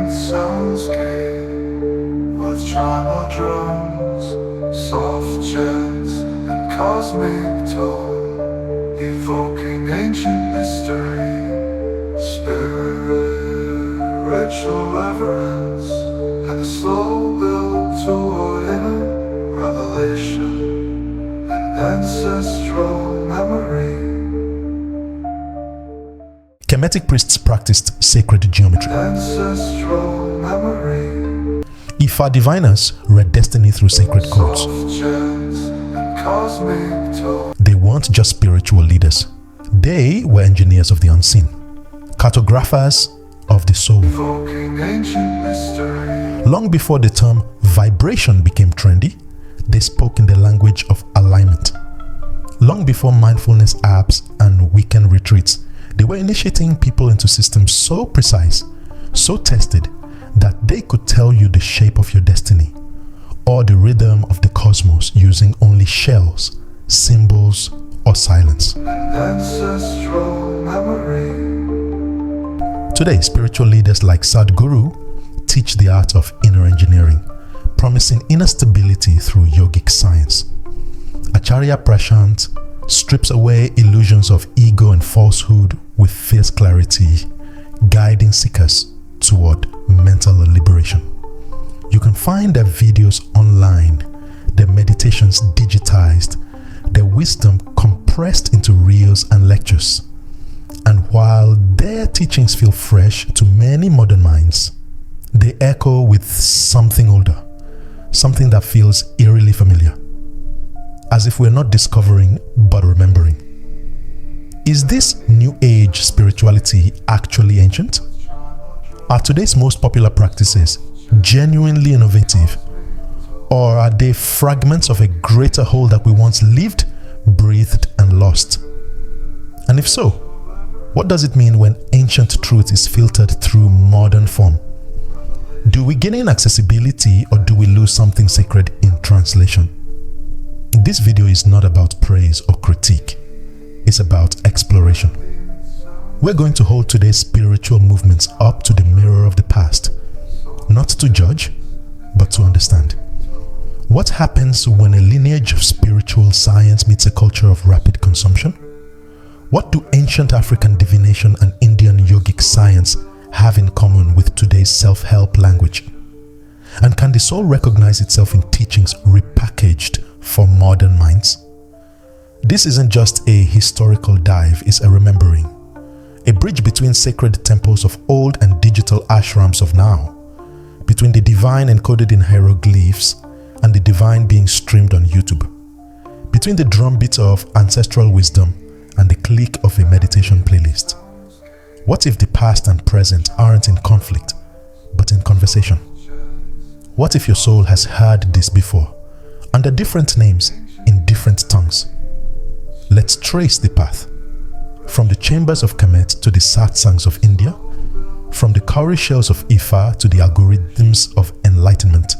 vibrant soundscape with tribal drums, soft jazz, and cosmic tone, evoking ancient mystery, spiritual reverence, and a slow build toward inner revelation and ancestral memory. Kemetic priests practiced sacred geometry. Ancestral memory. Ifa diviners read destiny through sacred codes. Soft jazz and cosmic tone. They weren't just spiritual leaders. They were engineers of the unseen, cartographers of the soul. Evoking ancient mystery. Long before the term vibration became trendy, they spoke in the language of alignment. Long before mindfulness apps and weekend retreats, they were initiating people into systems so precise, so tested, that they could tell you the shape of your destiny or the rhythm of the cosmos using only shells, symbols, or silence. Ancestral memory. Today, spiritual leaders like Sadhguru teach the art of inner engineering, promising inner stability through yogic science. Acharya Prashant strips away illusions of ego and falsehood with fierce clarity, guiding seekers toward mental liberation. You can find their videos online, their meditations digitized, their wisdom compressed into reels and lectures. And while their teachings feel fresh to many modern minds, they echo with something older, something that feels eerily familiar, as if we're not discovering but remembering. Is this new age spirituality actually ancient? Are today's most popular practices genuinely innovative, or are they fragments of a greater whole that we once lived, breathed, and lost? And if so, what does it mean when ancient truth is filtered through modern form? Do we gain in accessibility, or do we lose something sacred in translation? This video is not about praise or critique. It's about exploration. We're going to hold today's spiritual movements up to the mirror of the past, not to judge, but to understand. What happens when a lineage of spiritual science meets a culture of rapid consumption? What do ancient African divination and Indian yogic science have in common with today's self-help language? And can the soul recognize itself in teachings repackaged for modern minds? This isn't just a historical dive, it's a remembering. A bridge between sacred temples of old and digital ashrams of now. Between the divine encoded in hieroglyphs and the divine being streamed on YouTube. Between the drumbeat of ancestral wisdom and the click of a meditation playlist. What if the past and present aren't in conflict, but in conversation? What if your soul has heard this before, under different names, in different tongues? Let's trace the path. From the chambers of Kemet to the satsangs of India, from the cowrie shells of Ifa to the algorithms of enlightenment.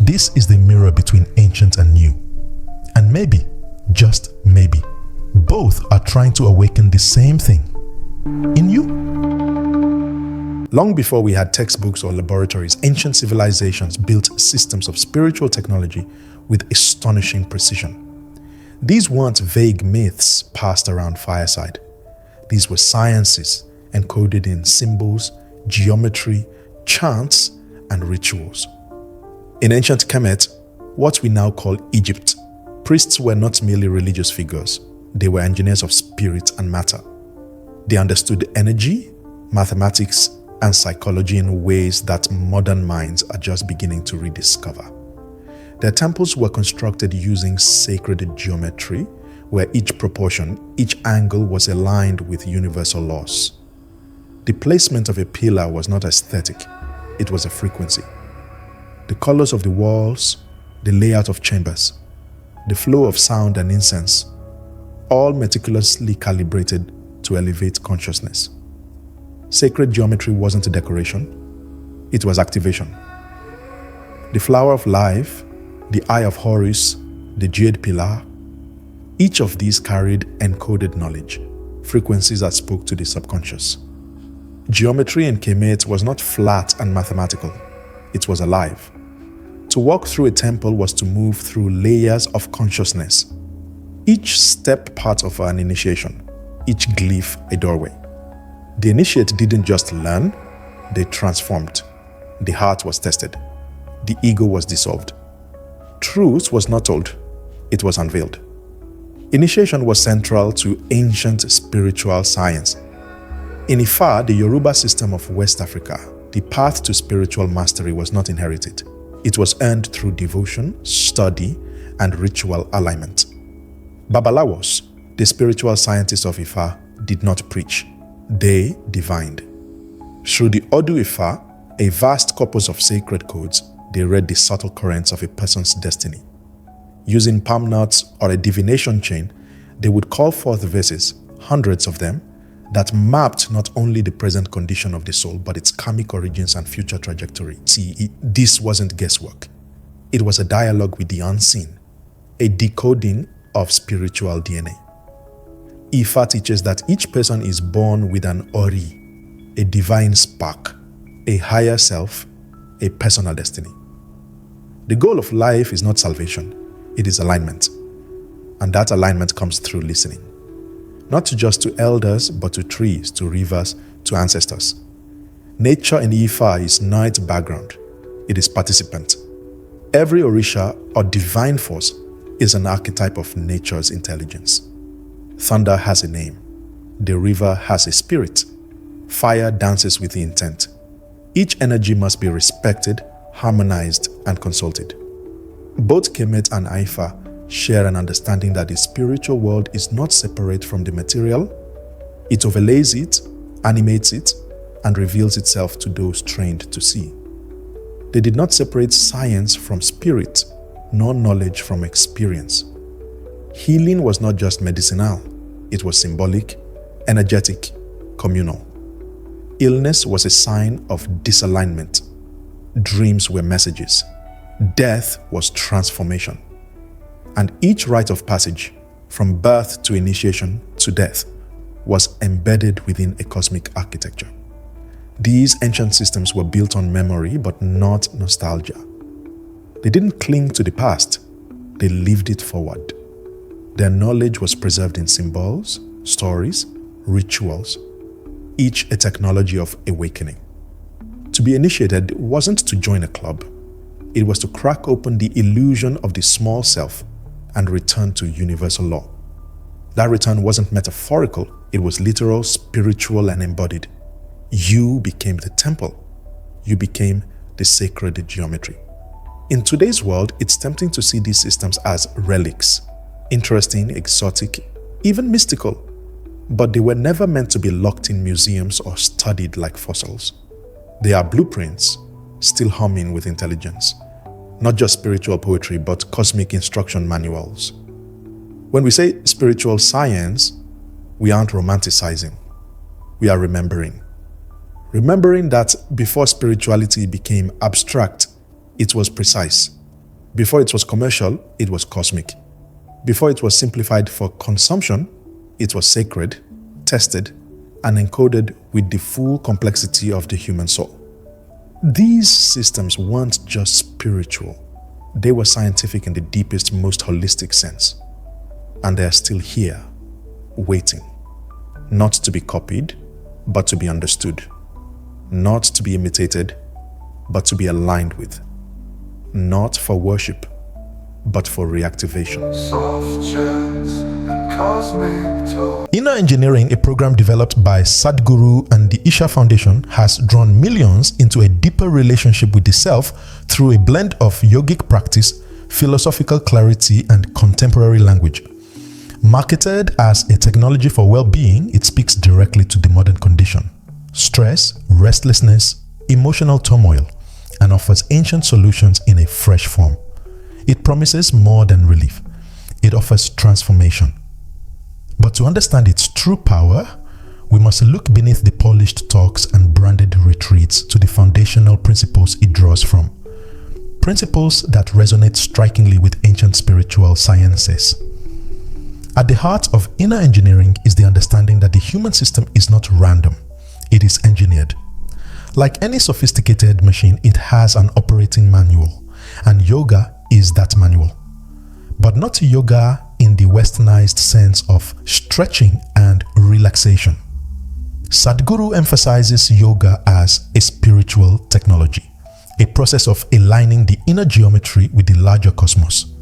This is the mirror between ancient and new. And maybe, just maybe, both are trying to awaken the same thing in you. Long before we had textbooks or laboratories, ancient civilizations built systems of spiritual technology with astonishing precision. These weren't vague myths passed around fireside. These were sciences encoded in symbols, geometry, chants, and rituals. In ancient Kemet, what we now call Egypt, priests were not merely religious figures. They were engineers of spirit and matter. They understood energy, mathematics, and psychology in ways that modern minds are just beginning to rediscover. Their temples were constructed using sacred geometry, where each proportion, each angle was aligned with universal laws. The placement of a pillar was not aesthetic, it was a frequency. The colors of the walls, the layout of chambers, the flow of sound and incense, all meticulously calibrated to elevate consciousness. Sacred geometry wasn't a decoration, it was activation. The flower of life, the eye of Horus, the jade pillar, each of these carried encoded knowledge, frequencies that spoke to the subconscious. Geometry in Kemetic was not flat and mathematical. It was alive. To walk through a temple was to move through layers of consciousness. Each step part of an initiation, each glyph a doorway. The initiate didn't just learn, they transformed. The heart was tested. The ego was dissolved. Truth was not told, it was unveiled. Initiation was central to ancient spiritual science. In Ifa, the Yoruba system of West Africa, the path to spiritual mastery was not inherited. It was earned through devotion, study, and ritual alignment. Babalawos, the spiritual scientists of Ifa, did not preach. They divined. Through the Odu Ifa, a vast corpus of sacred codes, they read the subtle currents of a person's destiny. Using palm nuts or a divination chain, they would call forth verses, hundreds of them, that mapped not only the present condition of the soul, but its karmic origins and future trajectory. See, this wasn't guesswork. It was a dialogue with the unseen, a decoding of spiritual DNA. Ifa teaches that each person is born with an Ori, a divine spark, a higher self, a personal destiny. The goal of life is not salvation, it is alignment. And that alignment comes through listening. Not just to elders, but to trees, to rivers, to ancestors. Nature in Ifa is not background, it is participant. Every Orisha or divine force is an archetype of nature's intelligence. Thunder has a name. The river has a spirit. Fire dances with the intent. Each energy must be respected, harmonized, and consulted. Both Kemet and Ifa share an understanding that the spiritual world is not separate from the material. It overlays it, animates it, and reveals itself to those trained to see. They did not separate science from spirit, nor knowledge from experience. Healing was not just medicinal, it was symbolic, energetic, communal. Illness was a sign of disalignment. Dreams were messages. Death was transformation. And each rite of passage, from birth to initiation to death, was embedded within a cosmic architecture. These ancient systems were built on memory but not nostalgia. They didn't cling to the past, they lived it forward. Their knowledge was preserved in symbols, stories, rituals, each a technology of awakening. To be initiated wasn't to join a club, it was to crack open the illusion of the small self and return to universal law. That return wasn't metaphorical, it was literal, spiritual, and embodied. You became the temple. You became the sacred geometry. In today's world, it's tempting to see these systems as relics, interesting, exotic, even mystical, but they were never meant to be locked in museums or studied like fossils. They are blueprints, still humming with intelligence. Not just spiritual poetry, but cosmic instruction manuals. When we say spiritual science, we aren't romanticizing. We are remembering. Remembering that before spirituality became abstract, it was precise. Before it was commercial, it was cosmic. Before it was simplified for consumption, it was sacred, tested, and encoded with the full complexity of the human soul. These systems weren't just spiritual. They were scientific in the deepest, most holistic sense. And they are still here, waiting. Not to be copied, but to be understood. Not to be imitated, but to be aligned with. Not for worship, but for reactivation. Soft gems and cosmic tones. Inner Engineering, a program developed by Sadhguru and the Isha Foundation, has drawn millions into a deeper relationship with the self through a blend of yogic practice, philosophical clarity, and contemporary language. Marketed as a technology for well-being, it speaks directly to the modern condition. Stress, restlessness, emotional turmoil, and offers ancient solutions in a fresh form. It promises more than relief. It offers transformation. But to understand its true power, we must look beneath the polished talks and branded retreats to the foundational principles it draws from. Principles that resonate strikingly with ancient spiritual sciences. At the heart of inner engineering is the understanding that the human system is not random. it is engineered. Like any sophisticated machine, it has an operating manual, and yoga is that manual. But not yoga in the westernized sense of stretching and relaxation. Sadhguru emphasizes yoga as a spiritual technology, a process of aligning the inner geometry with the larger cosmos.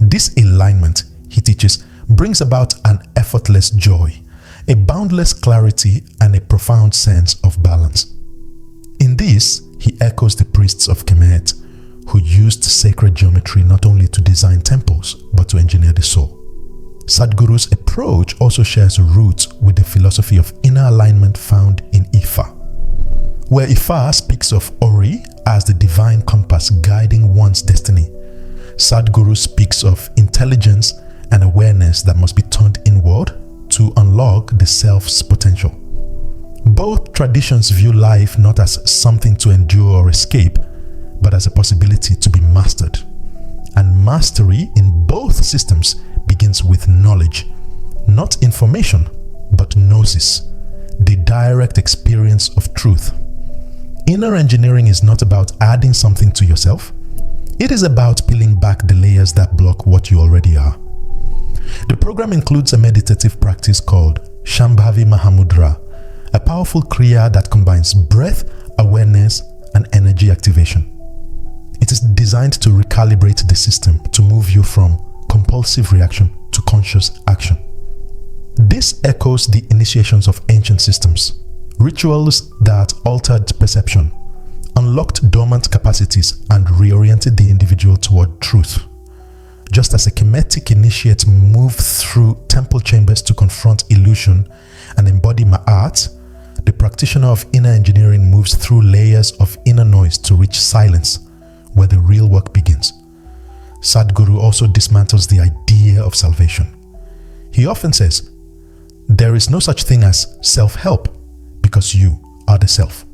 This alignment, he teaches, brings about an effortless joy, a boundless clarity, and a profound sense of balance. In this, he echoes the priests of Kemetic, who used sacred geometry not only to design temples, but to engineer the soul. Sadhguru's approach also shares roots with the philosophy of inner alignment found in Ifa, where Ifa speaks of Ori as the divine compass guiding one's destiny. Sadhguru speaks of intelligence and awareness that must be turned inward to unlock the self's potential. Both traditions view life not as something to endure or escape, but as a possibility to be mastered. And mastery in both systems begins with knowledge, not information, but gnosis, the direct experience of truth. Inner engineering is not about adding something to yourself. It is about peeling back the layers that block what you already are. The program includes a meditative practice called Shambhavi Mahamudra, a powerful kriya that combines breath, awareness, and energy activation. It is designed to recalibrate the system to move you from compulsive reaction to conscious action. This echoes the initiations of ancient systems, rituals that altered perception, unlocked dormant capacities, and reoriented the individual toward truth. Just as a Kemetic initiate moved through temple chambers to confront illusion and embody Ma'at, the practitioner of inner engineering moves through layers of inner noise to reach silence, where the real work begins. Sadhguru also dismantles the idea of salvation. He often says, there is no such thing as self-help because you are the self.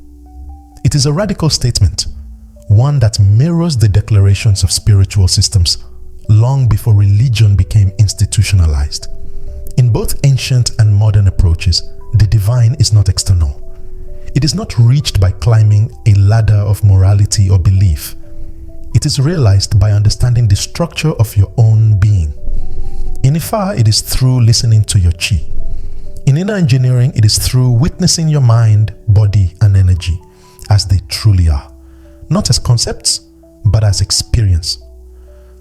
It is a radical statement, one that mirrors the declarations of spiritual systems long before religion became institutionalized. In both ancient and modern approaches, the divine is not external. It is not reached by climbing a ladder of morality or belief. It is realized by understanding the structure of your own being. In Ifa, it is through listening to your chi. In inner engineering, it is through witnessing your mind, body, and energy as they truly are, not as concepts, but as experience.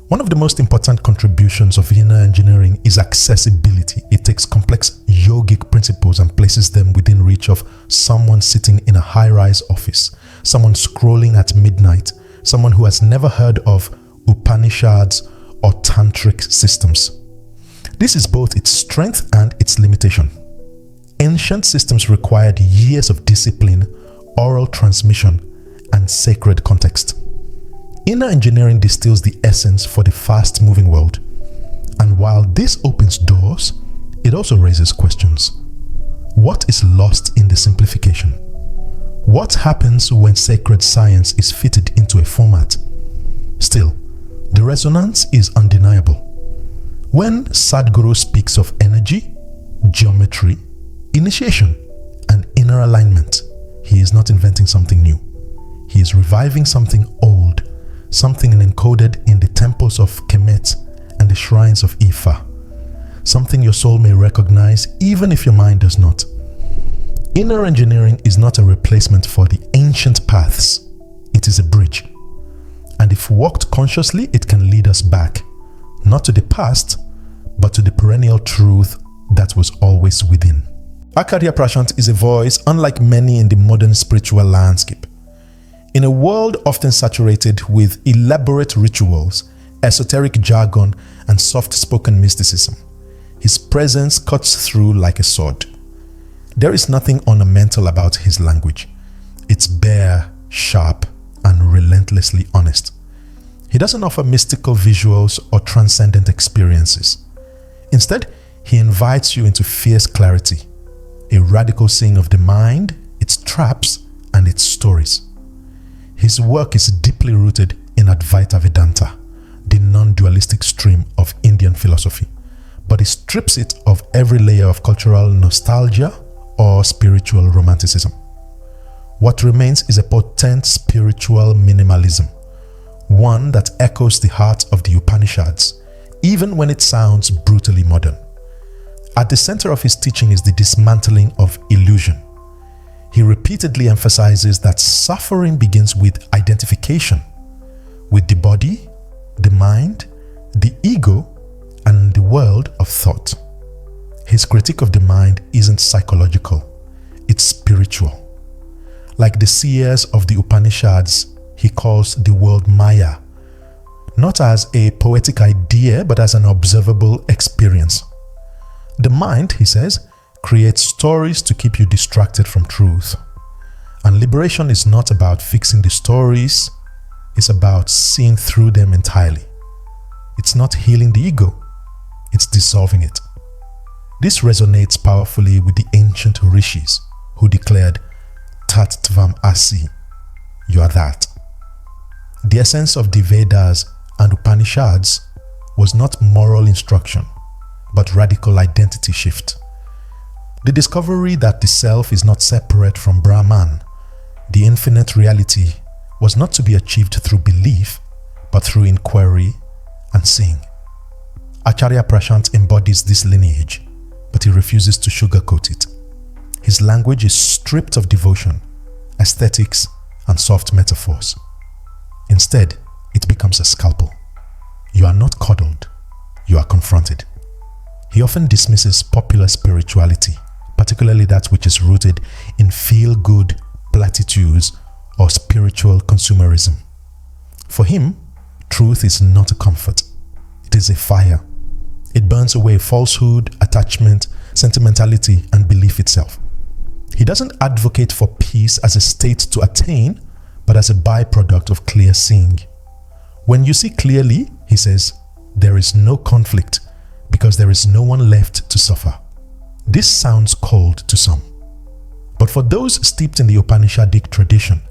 One of the most important contributions of inner engineering is accessibility. It takes complex yogic principles and places them within reach of someone sitting in a high-rise office, someone scrolling at midnight, someone who has never heard of Upanishads or tantric systems. This is both its strength and its limitation. Ancient systems required years of discipline, oral transmission, and sacred context. Inner engineering distills the essence for the fast-moving world. And while this opens doors, it also raises questions. What is lost in the simplification? What happens when sacred science is fitted into a format? Still, the resonance is undeniable. When Sadhguru speaks of energy, geometry, initiation, and inner alignment, he is not inventing something new. He is reviving something old, something encoded in the temples of Kemet and the shrines of Ifa, something your soul may recognize even if your mind does not. Inner engineering is not a replacement for the ancient paths. It is a bridge. And if walked consciously, it can lead us back, not to the past, but to the perennial truth that was always within. Acharya Prashant is a voice unlike many in the modern spiritual landscape. In a world often saturated with elaborate rituals, esoteric jargon, and soft-spoken mysticism, his presence cuts through like a sword. There is nothing ornamental about his language. It's bare, sharp, and relentlessly honest. He doesn't offer mystical visuals or transcendent experiences. Instead, he invites you into fierce clarity, a radical seeing of the mind, its traps, and its stories. His work is deeply rooted in Advaita Vedanta, the non-dualistic stream of Indian philosophy, but he strips it of every layer of cultural nostalgia or or spiritual romanticism. What remains is a potent spiritual minimalism, one that echoes the heart of the Upanishads, even when it sounds brutally modern. At the center of his teaching is the dismantling of illusion. He repeatedly emphasizes that suffering begins with identification with the body, the mind, the ego, and the world of thought. His critique of the mind isn't psychological, it's spiritual. Like the seers of the Upanishads, he calls the world Maya, not as a poetic idea, but as an observable experience. The mind, he says, creates stories to keep you distracted from truth. And liberation is not about fixing the stories, it's about seeing through them entirely. It's not healing the ego, it's dissolving it. This resonates powerfully with the ancient rishis who declared, Tat Tvam Asi, you are that. The essence of the Vedas and Upanishads was not moral instruction, but radical identity shift. The discovery that the self is not separate from Brahman, the infinite reality, was not to be achieved through belief, but through inquiry and seeing. Acharya Prashant embodies this lineage, but he refuses to sugarcoat it. His language is stripped of devotion, aesthetics, and soft metaphors. Instead, it becomes a scalpel. You are not coddled, you are confronted. He often dismisses popular spirituality, particularly that which is rooted in feel-good platitudes or spiritual consumerism. For him, truth is not a comfort, it is a fire. It burns away falsehood, attachment, sentimentality, and belief itself. He doesn't advocate for peace as a state to attain, but as a byproduct of clear seeing. When you see clearly, he says, there is no conflict because there is no one left to suffer. This sounds cold to some, but for those steeped in the Upanishadic tradition,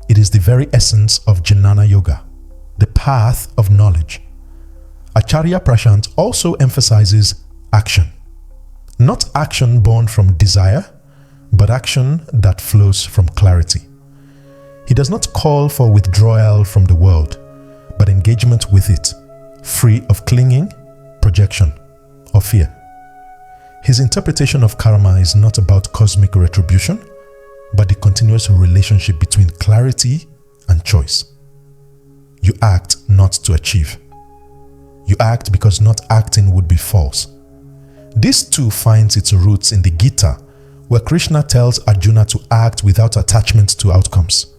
it is the very essence of Jnana Yoga, the path of knowledge. Acharya Prashant also emphasizes action. Not action born from desire, but action that flows from clarity. He does not call for withdrawal from the world, but engagement with it, free of clinging, projection, or fear. His interpretation of karma is not about cosmic retribution, but the continuous relationship between clarity and choice. You act not to achieve. You act because not acting would be false. This too finds its roots in the Gita, where Krishna tells Arjuna to act without attachment to outcomes,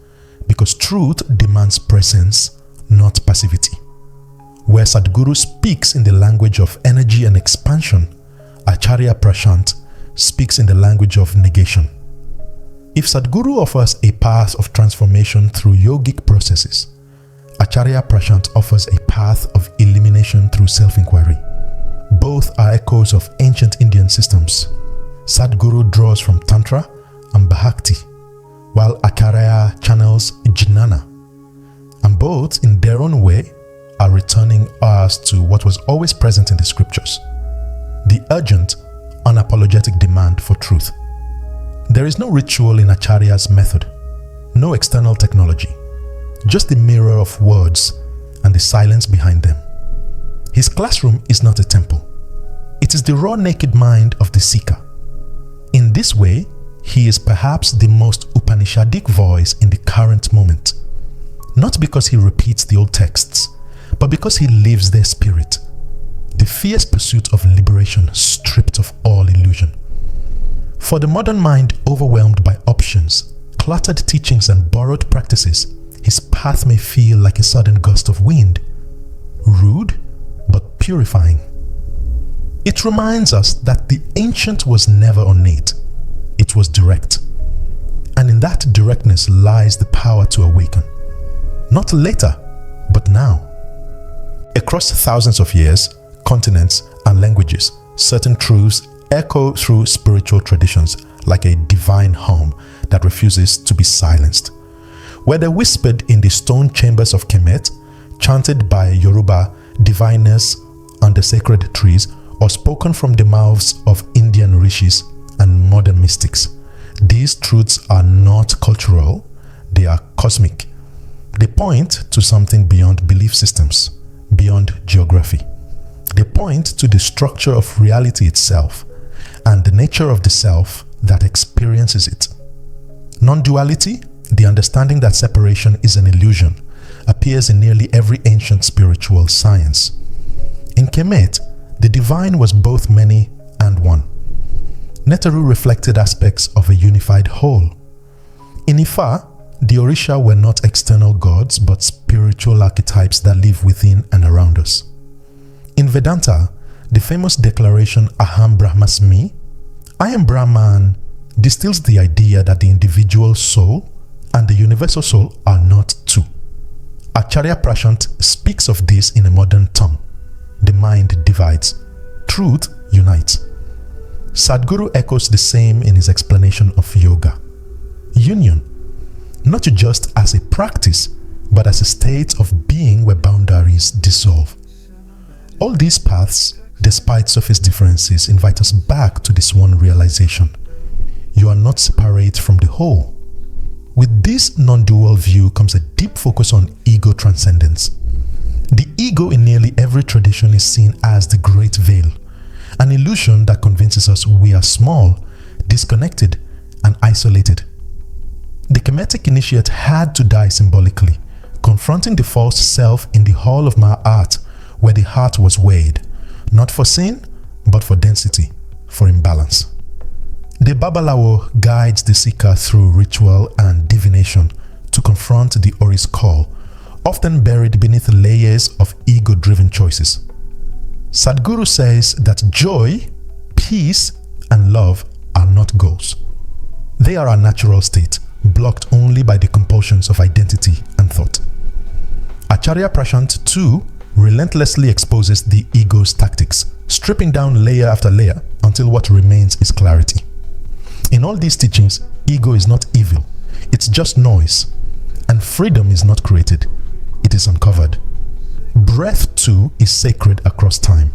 because truth demands presence, not passivity. Where Sadhguru speaks in the language of energy and expansion, Acharya Prashant speaks in the language of negation. If Sadhguru offers a path of transformation through yogic processes, Acharya Prashant offers a path of elimination through self-inquiry. Both are echoes of ancient Indian systems. Sadhguru draws from Tantra and Bhakti, while Acharya channels Jnana. And both, in their own way, are returning us to what was always present in the scriptures: the urgent, unapologetic demand for truth. There is no ritual in Acharya's method, no external technology, just the mirror of words and the silence behind them. His classroom is not a temple. It is the raw naked mind of the seeker. In this way, he is perhaps the most Upanishadic voice in the current moment. Not because he repeats the old texts, but because he lives their spirit. The fierce pursuit of liberation stripped of all illusion. For the modern mind overwhelmed by options, cluttered teachings and borrowed practices, his path may feel like a sudden gust of wind, rude but purifying. It reminds us that the ancient was never ornate, it was direct. And in that directness lies the power to awaken. Not later, but now. Across thousands of years, continents, and languages, certain truths echo through spiritual traditions like a divine hum that refuses to be silenced. Whether whispered in the stone chambers of Kemet, chanted by Yoruba diviners under sacred trees, or spoken from the mouths of Indian rishis and modern mystics, These truths are not cultural, they are cosmic. They point to something beyond belief systems, beyond geography. They point to the structure of reality itself and the nature of the self that experiences it. Non-duality, the understanding that separation is an illusion, appears in nearly every ancient spiritual science. In Kemet, the divine was both many and one. Neteru reflected aspects of a unified whole. In Ifa, the Orisha were not external gods but spiritual archetypes that live within and around us. In Vedanta, the famous declaration Aham Brahmasmi, I am Brahman, distills the idea that the individual soul and the universal soul are not two. Acharya Prashant speaks of this in a modern tongue. The mind divides, truth unites. Sadhguru echoes the same in his explanation of yoga. Union, not just as a practice, but as a state of being where boundaries dissolve. All these paths, despite surface differences, invite us back to this one realization. You are not separate from the whole. With this non-dual view comes a deep focus on ego transcendence. The ego in nearly every tradition is seen as the great veil, an illusion that convinces us we are small, disconnected, and isolated. The Kemetic initiate had to die symbolically, confronting the false self in the hall of Ma'at, where the heart was weighed, not for sin, but for density, for imbalance. The Babalawo guides the seeker through ritual and divination to confront the Ori's call, often buried beneath layers of ego-driven choices. Sadhguru says that joy, peace, and love are not goals. They are our natural state, blocked only by the compulsions of identity and thought. Acharya Prashant too relentlessly exposes the ego's tactics, stripping down layer after layer until what remains is clarity. In all these teachings, ego is not evil, it's just noise, and freedom is not created, it is uncovered. Breath too is sacred across time.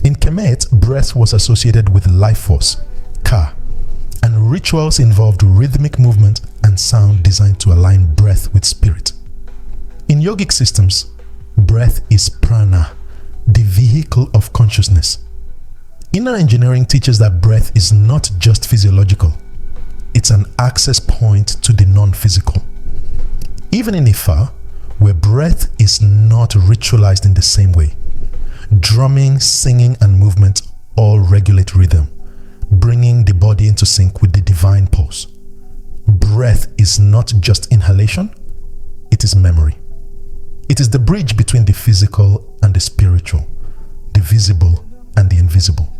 In Kemet, breath was associated with life force, Ka, and rituals involved rhythmic movement and sound designed to align breath with spirit. In yogic systems, breath is prana, the vehicle of consciousness. Inner engineering teaches that breath is not just physiological, it's an access point to the non-physical. Even in Ifa, where breath is not ritualized in the same way, drumming, singing, and movement all regulate rhythm, bringing the body into sync with the divine pulse. Breath is not just inhalation, it is memory. It is the bridge between the physical and the spiritual, the visible and the invisible.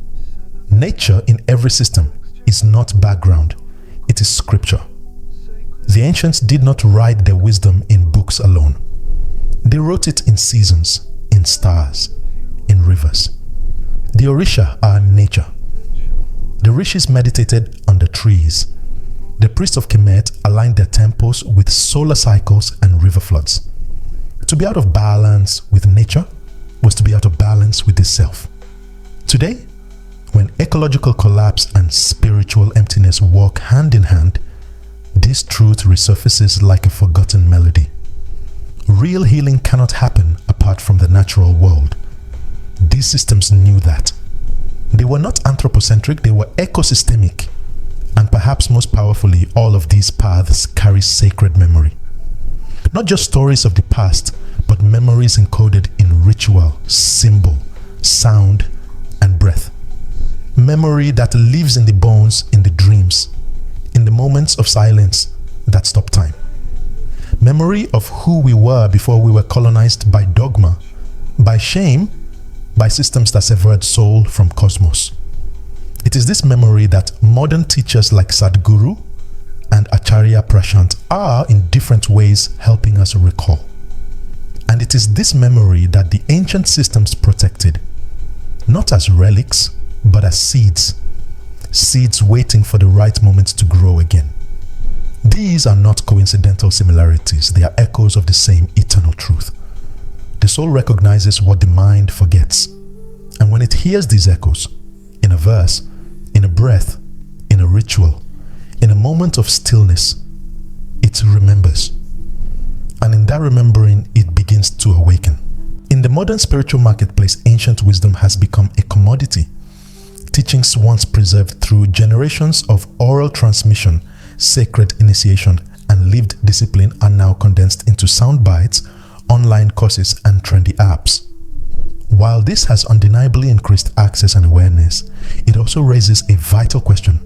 Nature in every system is not background, it is scripture. The ancients did not write their wisdom in books alone. They wrote it in seasons, in stars, in rivers. The Orisha are nature. The rishis meditated on the trees. The priests of Kemet aligned their temples with solar cycles and river floods. To be out of balance with nature was to be out of balance with the self. Today, when ecological collapse and spiritual emptiness walk hand in hand, this truth resurfaces like a forgotten melody. Real healing cannot happen apart from the natural world. These systems knew that. They were not anthropocentric, they were ecosystemic. And perhaps most powerfully, all of these paths carry sacred memory. Not just stories of the past, but memories encoded in ritual, symbol, sound, and breath. Memory that lives in the bones, in the dreams, in the moments of silence that stop time. Memory of who we were before we were colonized by dogma, by shame, by systems that severed soul from cosmos. It is this memory that modern teachers like Sadhguru and Acharya Prashant are in different ways helping us recall. And it is this memory that the ancient systems protected, not as relics, but as seeds. Seeds waiting for the right moment to grow again. These are not coincidental similarities, they are echoes of the same eternal truth. The soul recognizes what the mind forgets. And when it hears these echoes, in a verse, in a breath, in a ritual, In a moment of stillness, it remembers. And in that remembering, it begins to awaken. In the modern spiritual marketplace, ancient wisdom has become a commodity. Teachings once preserved through generations of oral transmission, sacred initiation, and lived discipline are now condensed into sound bites, online courses, and trendy apps. While this has undeniably increased access and awareness, it also raises a vital question.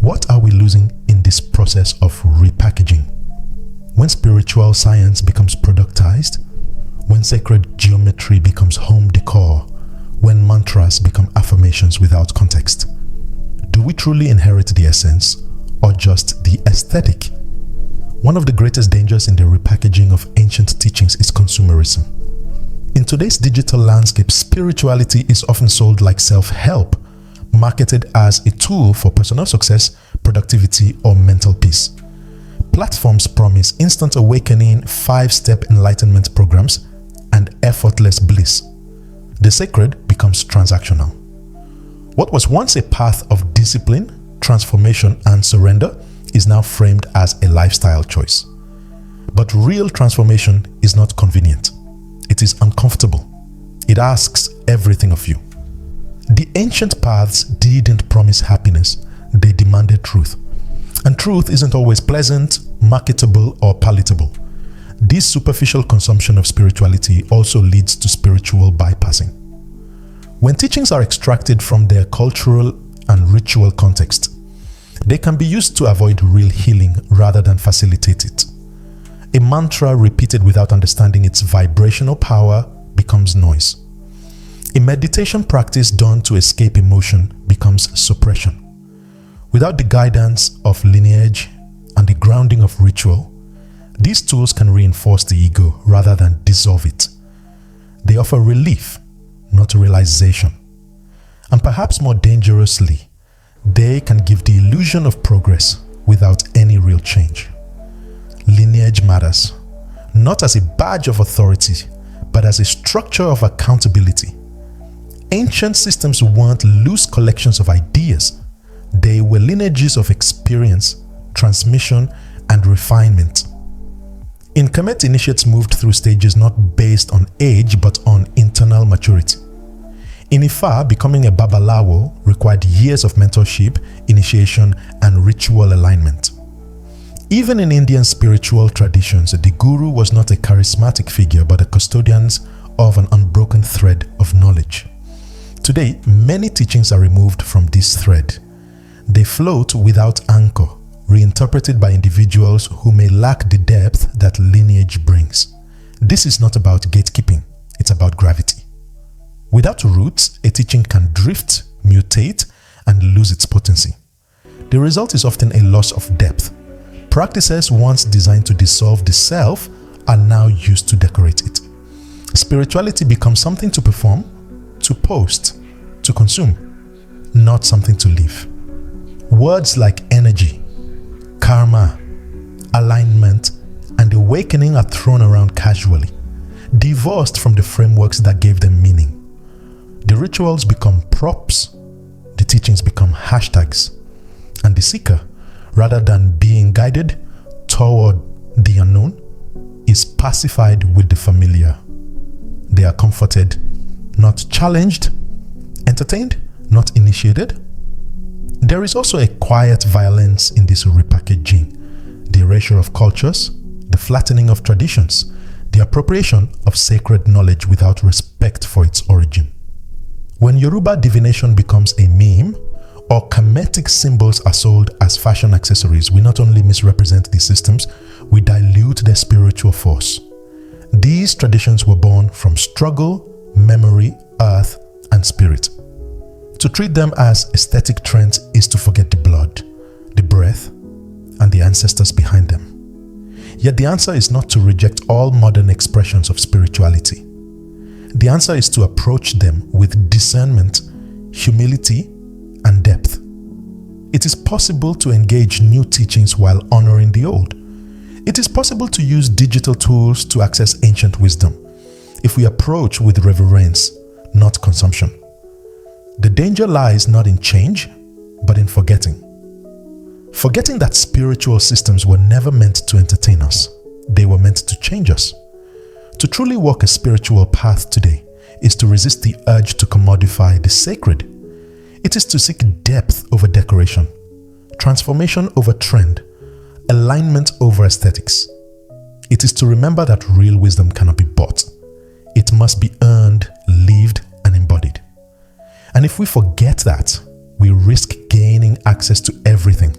What are we losing in this process of repackaging? When spiritual science becomes productized, when sacred geometry becomes home decor, when mantras become affirmations without context, do we truly inherit the essence or just the aesthetic? One of the greatest dangers in the repackaging of ancient teachings is consumerism. In today's digital landscape, spirituality is often sold like self-help, marketed as a tool for personal success, productivity, or mental peace. Platforms promise instant awakening, 5-step enlightenment programs, and effortless bliss. The sacred becomes transactional. What was once a path of discipline, transformation, and surrender is now framed as a lifestyle choice. But real transformation is not convenient. It is uncomfortable. It asks everything of you. The ancient paths didn't promise happiness. They demanded truth. And truth isn't always pleasant, marketable, or palatable. This superficial consumption of spirituality also leads to spiritual bypassing. When teachings are extracted from their cultural and ritual context, they can be used to avoid real healing rather than facilitate it. A mantra repeated without understanding its vibrational power becomes noise. A meditation practice done to escape emotion becomes suppression. Without the guidance of lineage and the grounding of ritual, these tools can reinforce the ego rather than dissolve it. They offer relief, not realization. And perhaps more dangerously, they can give the illusion of progress without any real change. Lineage matters, not as a badge of authority, but as a structure of accountability. Ancient systems weren't loose collections of ideas. They were lineages of experience, transmission, and refinement. In Kemetic, initiates moved through stages not based on age, but on internal maturity. In Ifa, becoming a Babalawo required years of mentorship, initiation, and ritual alignment. Even in Indian spiritual traditions, the guru was not a charismatic figure, but a custodian of an unbroken thread of knowledge. Today, many teachings are removed from this thread. They float without anchor, reinterpreted by individuals who may lack the depth that lineage brings. This is not about gatekeeping, it's about gravity. Without roots, a teaching can drift, mutate, and lose its potency. The result is often a loss of depth. Practices once designed to dissolve the self are now used to decorate it. Spirituality becomes something to perform, to post, to consume, not something to live. Words like energy, karma, alignment, and awakening are thrown around casually, divorced from the frameworks that gave them meaning. The rituals become props, the teachings become hashtags, and the seeker, rather than being guided toward the unknown, is pacified with the familiar. They are comforted, not challenged, entertained, not initiated. There is also a quiet violence in this repackaging, the erasure of cultures, the flattening of traditions, the appropriation of sacred knowledge without respect for its origin. When Yoruba divination becomes a meme, or Kemetic symbols are sold as fashion accessories, we not only misrepresent these systems, we dilute their spiritual force. These traditions were born from struggle, memory, earth, and spirit. To treat them as aesthetic trends is to forget the blood, the breath, and the ancestors behind them. Yet the answer is not to reject all modern expressions of spirituality. The answer is to approach them with discernment, humility, and depth. It is possible to engage new teachings while honoring the old. It is possible to use digital tools to access ancient wisdom if we approach with reverence, not consumption. The danger lies not in change, but in forgetting. Forgetting that spiritual systems were never meant to entertain us. They were meant to change us. To truly walk a spiritual path today is to resist the urge to commodify the sacred. It is to seek depth over decoration, transformation over trend, alignment over aesthetics. It is to remember that real wisdom cannot be bought. It must be earned, lived, and embodied. And if we forget that, we risk gaining access to everything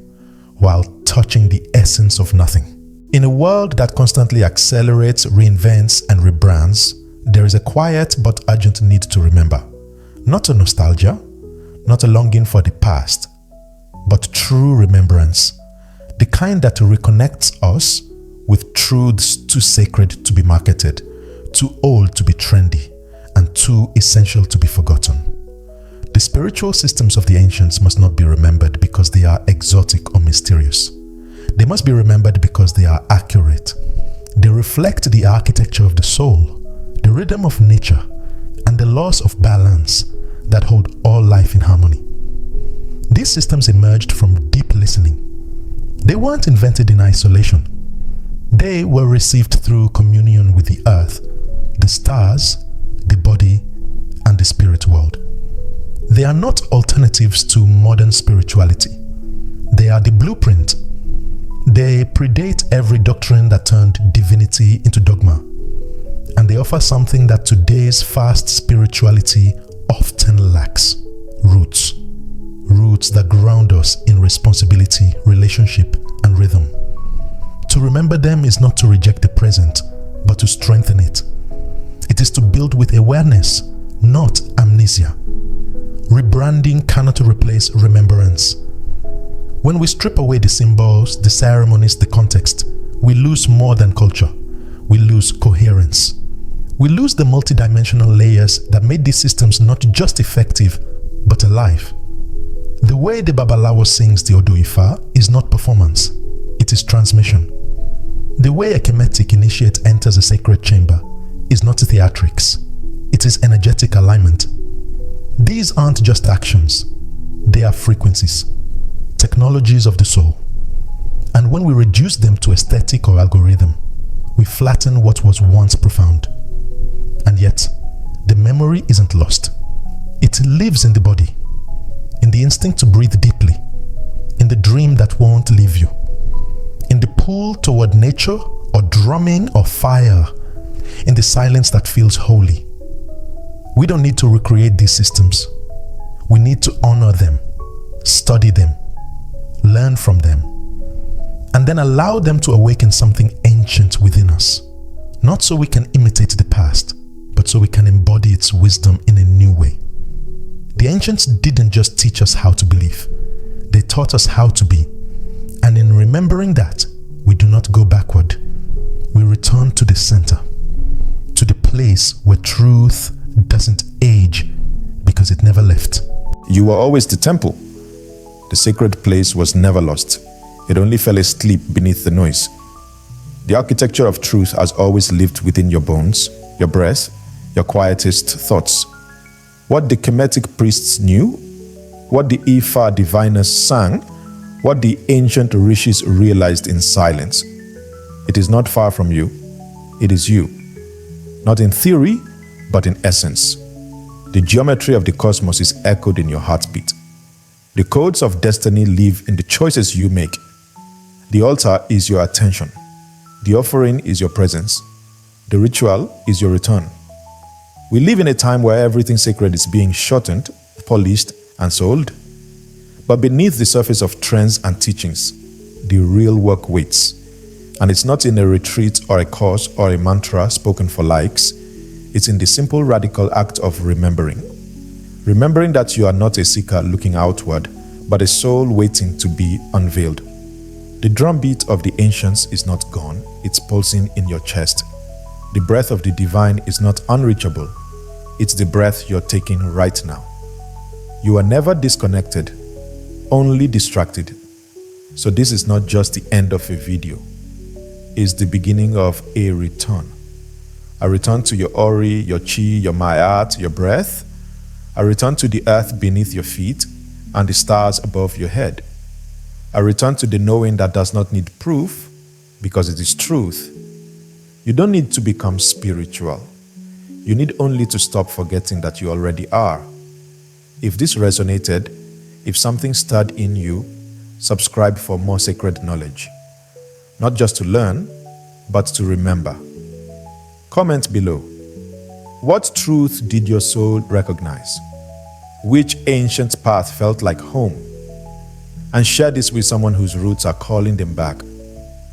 while touching the essence of nothing. In a world that constantly accelerates, reinvents, and rebrands, there is a quiet but urgent need to remember. Not a nostalgia, not a longing for the past, but true remembrance. The kind that reconnects us with truths too sacred to be marketed, too old to be trendy, and too essential to be forgotten. The spiritual systems of the ancients must not be remembered because they are exotic or mysterious. They must be remembered because they are accurate. They reflect the architecture of the soul, the rhythm of nature, and the laws of balance that hold all life in harmony. These systems emerged from deep listening. They weren't invented in isolation. They were received through communion with the earth, the stars, the body, and the spirit world. They are not alternatives to modern spirituality. They are the blueprint. They predate every doctrine that turned divinity into dogma. And they offer something that today's fast spirituality often lacks: roots. Roots that ground us in responsibility, relationship, and rhythm. To remember them is not to reject the present, but to strengthen it. It is to build with awareness, not amnesia. Rebranding cannot replace remembrance. When we strip away the symbols, the ceremonies, the context, we lose more than culture. We lose coherence. We lose the multidimensional layers that made these systems not just effective, but alive. The way the Babalawo sings the Odo Ifa is not performance, it is transmission. The way a Kemetic initiate enters a sacred chamber is not theatrics, it is energetic alignment. These aren't just actions, they are frequencies, technologies of the soul. And when we reduce them to aesthetic or algorithm, we flatten what was once profound. And yet, the memory isn't lost. It lives in the body, in the instinct to breathe deeply, in the dream that won't leave you, in the pull toward nature or drumming or fire, in the silence that feels holy. We don't need to recreate these systems. We need to honor them, study them, learn from them, and then allow them to awaken something ancient within us. Not so we can imitate the past, but so we can embody its wisdom in a new way. The ancients didn't just teach us how to believe, they taught us how to be. And in remembering that, we do not go backward. We return to the center, to the place where truth doesn't age because it never left. You were always the temple. The sacred place was never lost. It only fell asleep beneath the noise. The architecture of truth has always lived within your bones, your breath, your quietest thoughts. What the Kemetic priests knew, what the Ifa diviners sang, what the ancient rishis realized in silence. It is not far from you. It is you. Not in theory, but in essence. The geometry of the cosmos is echoed in your heartbeat. The codes of destiny live in the choices you make. The altar is your attention. The offering is your presence. The ritual is your return. We live in a time where everything sacred is being shortened, polished, and sold. But beneath the surface of trends and teachings, the real work waits. And it's not in a retreat or a course or a mantra spoken for likes. It's in the simple radical act of remembering. Remembering that you are not a seeker looking outward, but a soul waiting to be unveiled. The drumbeat of the ancients is not gone, it's pulsing in your chest. The breath of the divine is not unreachable, it's the breath you're taking right now. You are never disconnected, only distracted. So this is not just the end of a video, it's the beginning of a return. A return to your Ori, your Chi, your Mayat, your breath. A return to the earth beneath your feet and the stars above your head. a return to the knowing that does not need proof because it is truth. You don't need to become spiritual. You need only to stop forgetting that you already are. If this resonated, if something stirred in you, subscribe for more sacred knowledge. Not just to learn, but to remember. Comment below. What truth did your soul recognize? Which ancient path felt like home? And share this with someone whose roots are calling them back.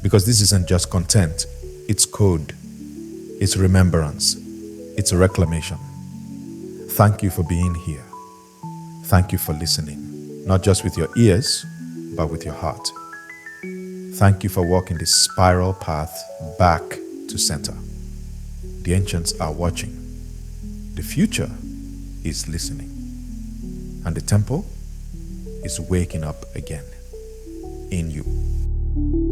Because this isn't just content, it's code, it's remembrance, it's a reclamation. Thank you for being here. Thank you for listening, not just with your ears, but with your heart. Thank you for walking this spiral path back to center. The ancients are watching. The future is listening. And the temple is waking up again in you.